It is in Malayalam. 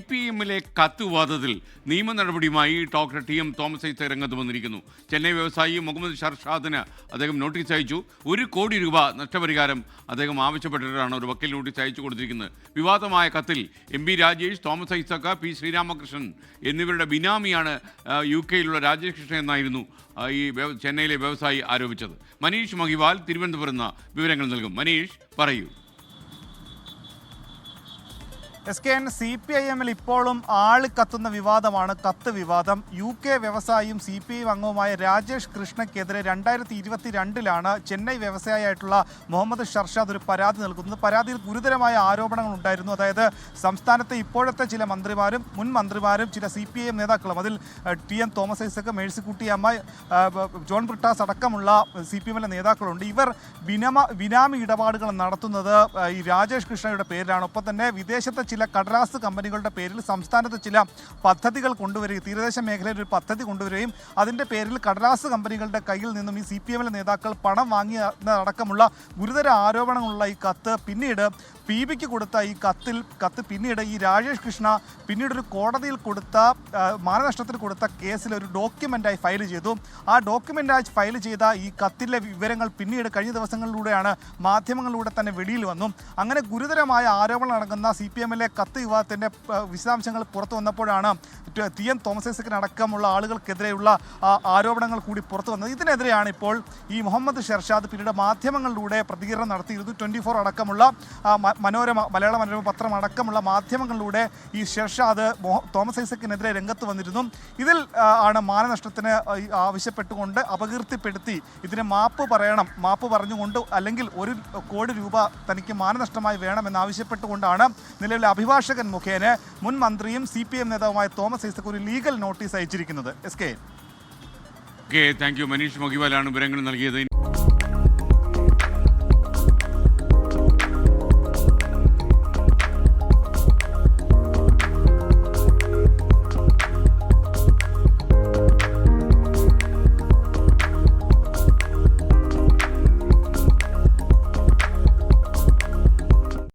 CPM-ലെ കത്ത് വിവാദത്തിൽ നിയമ നടപടിയുമായി doctor T M Thomas Isaac രംഗത്ത് വന്നിരിക്കുന്നു. ചെന്നൈ വ്യവസായി മുഹമ്മദ് ഷർഷാദിന് അദ്ദേഹം നോട്ടീസ് അയച്ചു. 1 കോടി രൂപ നഷ്ടപരിഹാരം അദ്ദേഹം ആവശ്യപ്പെട്ടിട്ടാണ് ഒരു വക്കീൽ നോട്ടീസ് അയച്ചു കൊടുത്തിരിക്കുന്നത്. വിവാദമായ കത്തിൽ MP Rajesh, Thomas Isaac, P Sreeramakrishnan എന്നിവരുടെ ബിനാമിയാണ് UK-യിലുള്ള രാജേഷ് കൃഷ്ണൻ എന്നായിരുന്നു ഈ ചെന്നൈയിലെ വ്യവസായി ആരോപിച്ചത്. മനീഷ് മഹിവാൽ തിരുവനന്തപുരം വിവരങ്ങൾ നൽകും. മനീഷ്, പറയൂ. SKN CPIM-ൽ ഇപ്പോഴും ആള് കത്തുന്ന വിവാദമാണ് കത്ത് വിവാദം. UK വ്യവസായിയും CPIM അംഗവുമായ രാജേഷ് കൃഷ്ണയ്ക്കെതിരെ 2022-ലാണ് ചെന്നൈ വ്യവസായിയായിട്ടുള്ള മുഹമ്മദ് ഷർഷാദ് ഒരു പരാതി നൽകുന്നത്. പരാതിയിൽ ഗുരുതരമായ ആരോപണങ്ങൾ ഉണ്ടായിരുന്നു. അതായത് സംസ്ഥാനത്തെ ഇപ്പോഴത്തെ ചില മന്ത്രിമാരും മുൻ മന്ത്രിമാരും ചില CPIM നേതാക്കളും, അതിൽ TM തോമസ് ഐസക്, മേഴ്സിക്കുട്ടിയമ്മ, ജോൺ ബ്രിട്ടാസ് അടക്കമുള്ള CPIM-ലെ നേതാക്കളുണ്ട്. ഇവർ ബിനാമി ഇടപാടുകൾ നടത്തുന്നത് ഈ രാജേഷ് കൃഷ്ണയുടെ പേരിലാണ്. ഒപ്പം തന്നെ വിദേശത്തെ ചില കടലാസ് കമ്പനികളുടെ പേരിൽ സംസ്ഥാനത്ത് ചില പദ്ധതികൾ കൊണ്ടുവരികയും തീരദേശ മേഖലയിൽ ഒരു പദ്ധതി കൊണ്ടുവരികയും അതിൻ്റെ പേരിൽ കടലാസ് കമ്പനികളുടെ കയ്യിൽ നിന്നും ഈ CPM-ലെ നേതാക്കൾ പണം വാങ്ങിയതടക്കമുള്ള ഗുരുതര ആരോപണങ്ങളുള്ള ഈ കത്ത് പിന്നീട് PBക്ക് കൊടുത്ത ഈ കത്ത് പിന്നീട് ഈ രാജേഷ് കൃഷ്ണ പിന്നീടൊരു കോടതിയിൽ കൊടുത്ത മാനനഷ്ടത്തിന് കൊടുത്ത കേസിൽ ഒരു ഡോക്യുമെൻ്റായി ഫയൽ ചെയ്തു. ആ ഡോക്യുമെൻ്റായി ഫയൽ ചെയ്ത ഈ കത്തിലെ വിവരങ്ങൾ പിന്നീട് കഴിഞ്ഞ ദിവസങ്ങളിലൂടെയാണ് മാധ്യമങ്ങളിലൂടെ തന്നെ വെളിയിൽ വന്നു. അങ്ങനെ ഗുരുതരമായ ആരോപണം അടങ്ങുന്ന CPM-ലെ കത്ത് വിവാദത്തിൻ്റെ വിശദാംശങ്ങൾ പുറത്തു വന്നപ്പോഴാണ് TM തോമസ് ഐസക്കിന് അടക്കമുള്ള ആളുകൾക്കെതിരെയുള്ള ആരോപണങ്ങൾ കൂടി പുറത്തു വന്നത്. ഇതിനെതിരെയാണ് ഇപ്പോൾ ഈ മുഹമ്മദ് ഷർഷാദ് പിന്നീട് മാധ്യമങ്ങളിലൂടെ പ്രതികരണം നടത്തിയിരുന്നു. 24 അടക്കമുള്ള മലയാള മനോരമ പത്രം അടക്കമുള്ള മാധ്യമങ്ങളിലൂടെ ഈ ഷർഷാദ് തോമസ് ഐസക്കിനെതിരെ രംഗത്ത് വന്നിരുന്നു. ഇതിൽ ആണ് മാനനഷ്ടത്തിന് ആവശ്യപ്പെട്ടുകൊണ്ട് അപകീർത്തിപ്പെടുത്തി ഇതിന് മാപ്പ് പറഞ്ഞുകൊണ്ട് അല്ലെങ്കിൽ 1 കോടി രൂപ തനിക്ക് മാനനഷ്ടമായി വേണമെന്നാവശ്യപ്പെട്ടുകൊണ്ടാണ് നിലവിലെ അഭിഭാഷകൻ മുഖേന മുൻ മന്ത്രിയും CPM നേതാവുമായ തോമസ് ഐസക് ഒരു ലീഗൽ നോട്ടീസ് അയച്ചിരിക്കുന്നത്. SK. Thank you. മനീഷ് മഹിവാലാണ് വിവരങ്ങൾ നൽകിയത്.